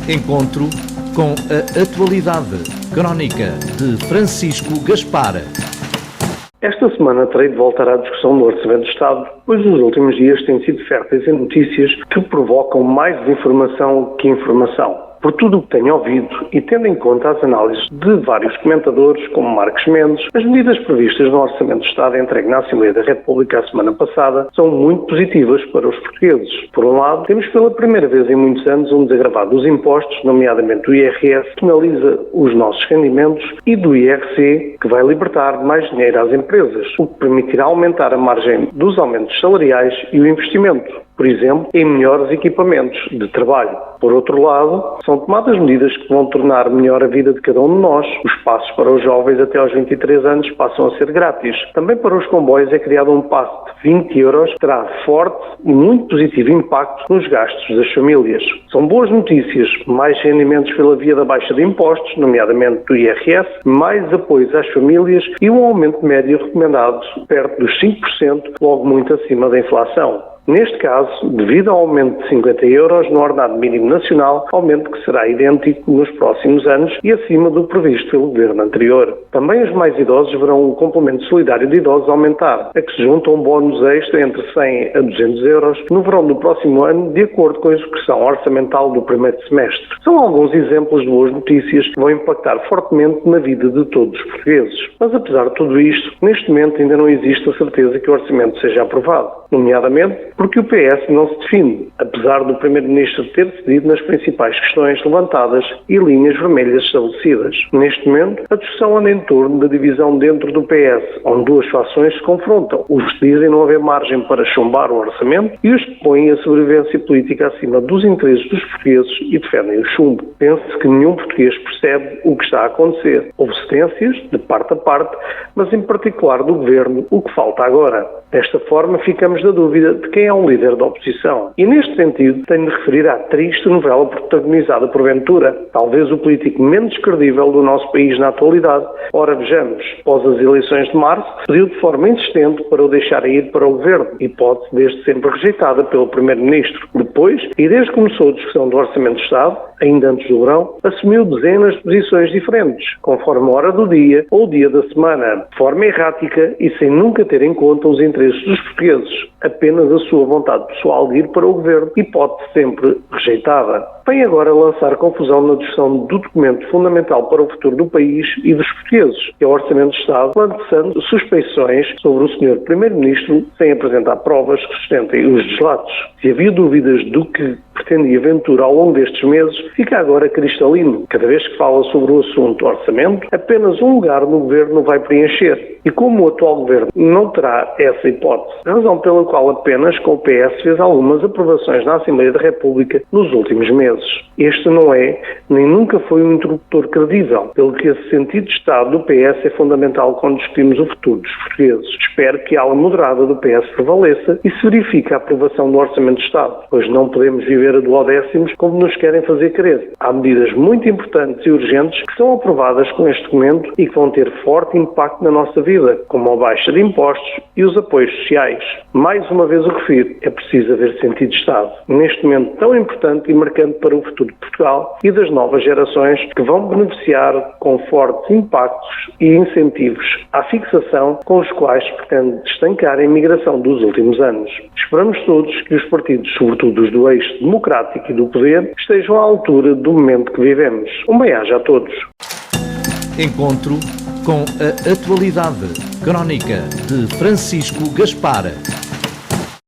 Encontro com a atualidade. Crónica de Francisco Gaspar. Esta semana terei de voltar à discussão do Orçamento do Estado, pois nos últimos dias têm sido férteis em notícias que provocam mais desinformação que informação. Por tudo o que tenho ouvido e tendo em conta as análises de vários comentadores, como Marcos Mendes, as medidas previstas no Orçamento do Estado entregue na Assembleia da República a semana passada são muito positivas para os portugueses. Por um lado, temos pela primeira vez em muitos anos um desagravado dos impostos, nomeadamente do IRS, que penaliza os nossos rendimentos, e do IRC, que vai libertar mais dinheiro às empresas, o que permitirá aumentar a margem dos aumentos salariais e o investimento, por exemplo, em melhores equipamentos de trabalho. Por outro lado, são tomadas medidas que vão tornar melhor a vida de cada um de nós. Os passos para os jovens até aos 23 anos passam a ser grátis. Também para os comboios é criado um passe de 20 euros que terá forte e muito positivo impacto nos gastos das famílias. São boas notícias, mais rendimentos pela via da baixa de impostos, nomeadamente do IRS, mais apoios às famílias e um aumento médio recomendado perto dos 5%, logo muito acima da inflação. Neste caso, devido ao aumento de 50 euros no ordenado mínimo nacional, aumento que será idêntico nos próximos anos e acima do previsto pelo governo anterior. Também os mais idosos verão o complemento solidário de idosos aumentar, a que se junta um bónus extra entre 100 a 200 euros no verão do próximo ano, de acordo com a execução orçamental do primeiro semestre. São alguns exemplos de boas notícias que vão impactar fortemente na vida de todos os portugueses. Mas apesar de tudo isto, neste momento ainda não existe a certeza que o orçamento seja aprovado, nomeadamente porque o PS não se define, apesar do Primeiro-Ministro ter cedido nas principais questões levantadas e linhas vermelhas estabelecidas. Neste momento, a discussão anda em torno da divisão dentro do PS, onde duas fações se confrontam, os que dizem não haver margem para chumbar o orçamento e os que põem a sobrevivência política acima dos interesses dos portugueses e defendem o chumbo. Penso que nenhum português percebe o que está a acontecer. Houve cedências, de parte a parte, mas em particular do Governo, o que falta agora. Desta forma, ficamos na dúvida de quem é um líder da oposição. E neste sentido, tenho de referir à triste novela protagonizada por Ventura, talvez o político menos credível do nosso país na atualidade. Ora, vejamos, após as eleições de março, pediu de forma insistente para o deixar ir para o governo, hipótese desde sempre rejeitada pelo Primeiro-Ministro. Depois, e desde que começou a discussão do Orçamento do Estado, ainda antes do verão, assumiu dezenas de posições diferentes, conforme a hora do dia ou o dia da semana, de forma errática e sem nunca ter em conta os interesses dos portugueses, apenas a sua vontade pessoal de ir para o governo, hipótese sempre rejeitada. Vem agora lançar confusão na discussão do documento fundamental para o futuro do país e dos portugueses, que é o Orçamento do Estado, lançando suspeições sobre o Sr. Primeiro-Ministro sem apresentar provas que sustentem os deslatos. Se havia dúvidas do que pretendia Ventura ao longo destes meses, fica agora cristalino. Cada vez que fala sobre o assunto orçamento, apenas um lugar no governo vai preencher. E como o atual governo não terá essa hipótese, razão pela qual apenas com o PS fez algumas aprovações na Assembleia da República nos últimos meses. Este não é, nem nunca foi um interlocutor credível, pelo que esse sentido de Estado do PS é fundamental quando discutimos o futuro dos portugueses. Espero que a ala moderada do PS prevaleça e se verifique a aprovação do Orçamento do Estado, pois não podemos viver a duodécimos como nos querem fazer crer. Há medidas muito importantes e urgentes que são aprovadas com este documento e que vão ter forte impacto na nossa vida, como a baixa de impostos e os apoios sociais. Mais uma vez o refiro, é preciso haver sentido de Estado, neste momento tão importante e marcante para o futuro de Portugal e das novas gerações que vão beneficiar com fortes impactos e incentivos à fixação com os quais se pretende estancar a imigração dos últimos anos. Esperamos todos que os partidos, sobretudo os do eixo democrático e do poder, estejam à altura do momento que vivemos. Um bem-aja a todos. Encontro com a atualidade. Crónica de Francisco Gaspar.